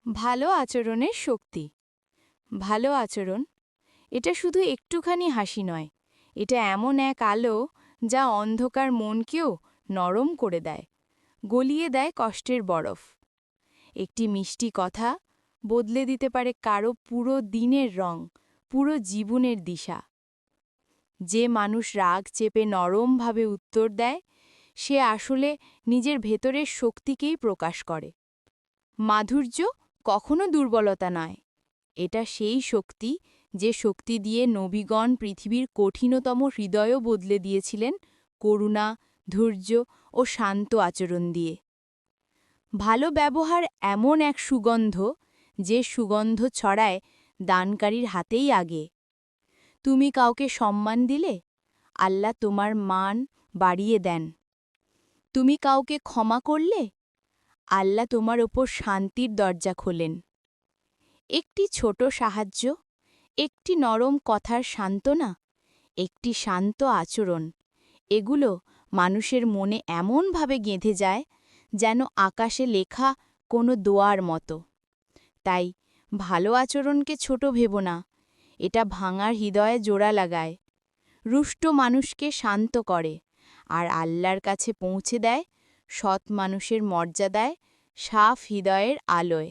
ভালো আচরণের শক্তি। ভালো আচরণ এটা শুধু একটুখানি হাসি নয়, এটা এমন এক আলো যা অন্ধকার মনকেও নরম করে দেয়, গলিয়ে দেয় কষ্টের বরফ। একটি মিষ্টি কথা বদলে দিতে পারে কারো পুরো দিনের রং, পুরো জীবনের দিশা। যে মানুষ রাগ চেপে নরমভাবে উত্তর দেয়, সে আসলে নিজের ভেতরের শক্তিকেই প্রকাশ করে। মাধুর্য কখনো দুর্বলতা নয়, এটা সেই শক্তি যে শক্তি দিয়ে নবীগণ পৃথিবীর কঠিনতম হৃদয়ও বদলে দিয়েছিলেন করুণা, ধৈর্য ও শান্ত আচরণ দিয়ে। ভালো ব্যবহার এমন এক সুগন্ধ, যে সুগন্ধ ছড়ায় দানকারীর হাতেই আগে। তুমি কাউকে সম্মান দিলে, আল্লাহ তোমার মান বাড়িয়ে দেন। তুমি কাউকে ক্ষমা করলে, আল্লাহ তোমার ওপর শান্তির দরজা খোলেন। একটি ছোট সাহায্য, একটি নরম কথার সান্ত্বনা, একটি শান্ত আচরণ, এগুলো মানুষের মনে এমনভাবে গেঁথে যায় যেন আকাশে লেখা কোনো দোয়ার মতো। তাই ভালো আচরণকে ছোট ভেবো না, এটা ভাঙার হৃদয়ে জোড়া লাগায়, রুষ্ট মানুষকে শান্ত করে, আর আল্লাহর কাছে পৌঁছে দেয় সৎ মানুষের মর্যাদায়, সাফ হৃদয়ের আলোয়।